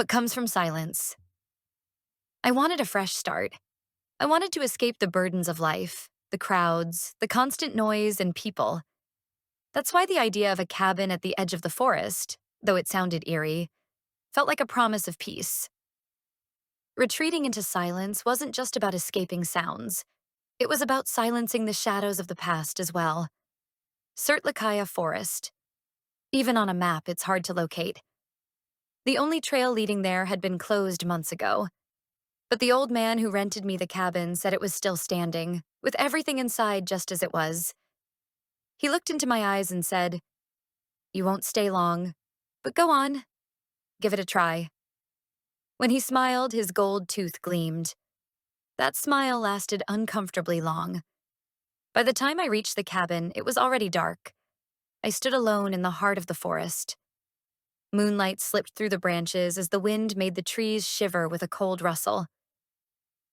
what comes from silence. I wanted a fresh start. I wanted to escape the burdens of life, the crowds, the constant noise, and people. That's why the idea of a cabin at the edge of the forest, though it sounded eerie, felt like a promise of peace. Retreating into silence wasn't just about escaping sounds. It was about silencing the shadows of the past as well. Sirtlakaya Forest. Even on a map, it's hard to locate. The only trail leading there had been closed months ago. But the old man who rented me the cabin said it was still standing, with everything inside just as it was. He looked into my eyes and said, "You won't stay long, but go on, give it a try." When he smiled, his gold tooth gleamed. That smile lasted uncomfortably long. By the time I reached the cabin, it was already dark. I stood alone in the heart of the forest. Moonlight slipped through the branches as the wind made the trees shiver with a cold rustle.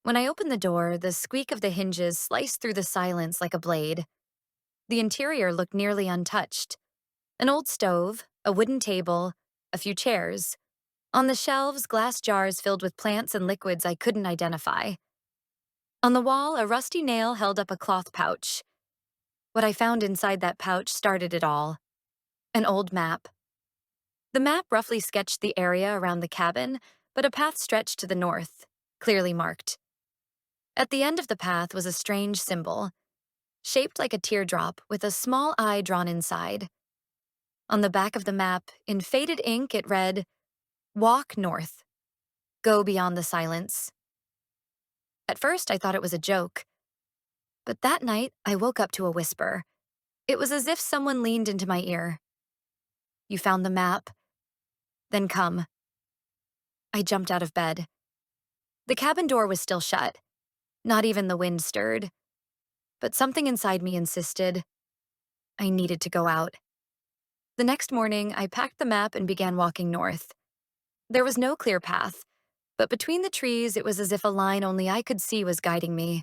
When I opened the door, the squeak of the hinges sliced through the silence like a blade. The interior looked nearly untouched. An old stove, a wooden table, a few chairs. On the shelves, glass jars filled with plants and liquids I couldn't identify. On the wall, a rusty nail held up a cloth pouch. What I found inside that pouch started it all. An old map. The map roughly sketched the area around the cabin, but a path stretched to the north, clearly marked. At the end of the path was a strange symbol, shaped like a teardrop with a small eye drawn inside. On the back of the map, in faded ink, it read, "Walk north. Go beyond the silence." At first, I thought it was a joke. But that night, I woke up to a whisper. It was as if someone leaned into my ear. "You found the map? Then come." I jumped out of bed. The cabin door was still shut. Not even the wind stirred. But something inside me insisted. I needed to go out. The next morning, I packed the map and began walking north. There was no clear path, but between the trees, it was as if a line only I could see was guiding me.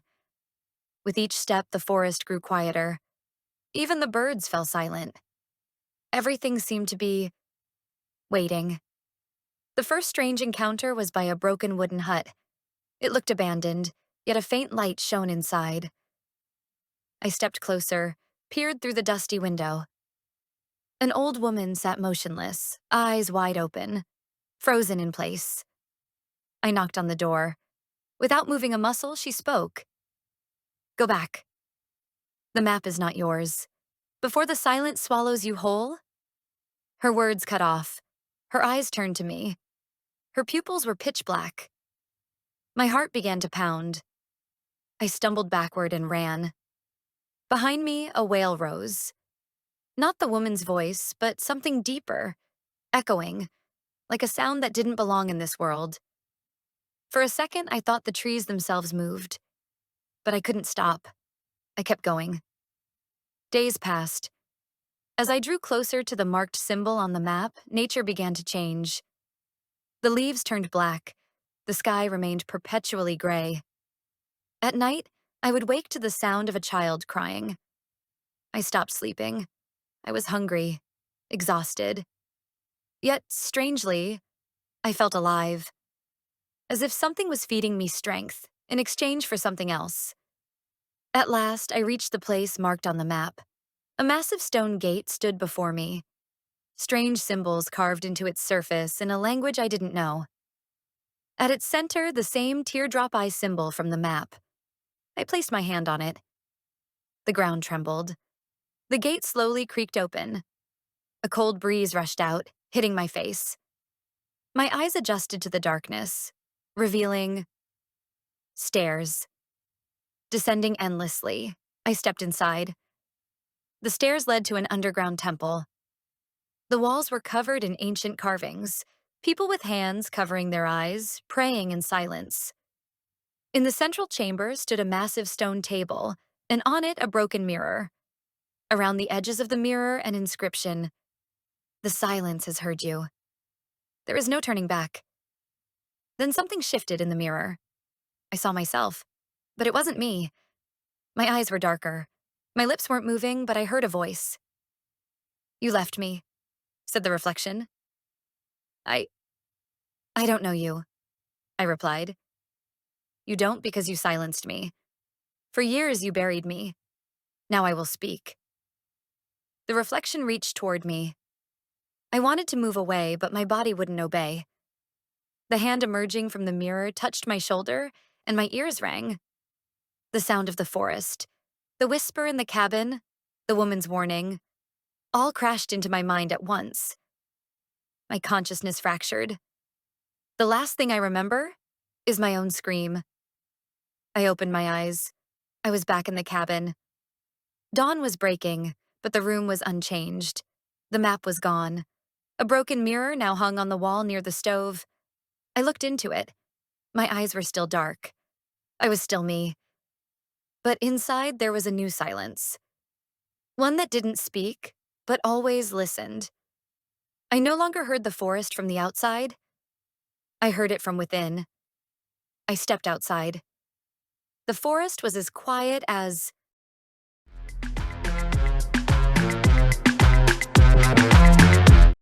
With each step, the forest grew quieter. Even the birds fell silent. Everything seemed to be waiting. The first strange encounter was by a broken wooden hut. It looked abandoned, yet a faint light shone inside. I stepped closer, peered through the dusty window. An old woman sat motionless, eyes wide open, frozen in place. I knocked on the door. Without moving a muscle, she spoke. "Go back. The map is not yours. Before the silence swallows you whole." Her words cut off. Her eyes turned to me. Her pupils were pitch black. My heart began to pound. I stumbled backward and ran. Behind me, a wail rose. Not the woman's voice, but something deeper, echoing, like a sound that didn't belong in this world. For a second, I thought the trees themselves moved. But I couldn't stop. I kept going. Days passed. As I drew closer to the marked symbol on the map, nature began to change. The leaves turned black. The sky remained perpetually gray. At night, I would wake to the sound of a child crying. I stopped sleeping. I was hungry, exhausted. Yet, strangely, I felt alive. As if something was feeding me strength in exchange for something else. At last, I reached the place marked on the map. A massive stone gate stood before me. Strange symbols carved into its surface in a language I didn't know. At its center, the same teardrop eye symbol from the map. I placed my hand on it. The ground trembled. The gate slowly creaked open. A cold breeze rushed out, hitting my face. My eyes adjusted to the darkness, revealing stairs. Descending endlessly, I stepped inside. The stairs led to an underground temple. The walls were covered in ancient carvings, people with hands covering their eyes, praying in silence. In the central chamber stood a massive stone table, and on it a broken mirror. Around the edges of the mirror, an inscription. "The silence has heard you. There is no turning back." Then something shifted in the mirror. I saw myself, but it wasn't me. My eyes were darker. My lips weren't moving, but I heard a voice. "You left me," said the reflection. I I don't know you, I replied. You don't because you silenced me. For years you buried me. Now I will speak. The reflection reached toward me. I wanted to move away, but my body wouldn't obey. The hand emerging from the mirror touched my shoulder, and my ears rang. The sound of the forest, the whisper in the cabin, the woman's warning, all crashed into my mind at once. My consciousness fractured. The last thing I remember is my own scream. I opened my eyes. I was back in the cabin. Dawn was breaking, but the room was unchanged. The map was gone. A broken mirror now hung on the wall near the stove. I looked into it. My eyes were still dark. I was still me. But inside there was a new silence. One that didn't speak, but always listened. I no longer heard the forest from the outside. I heard it from within. I stepped outside. The forest was as quiet as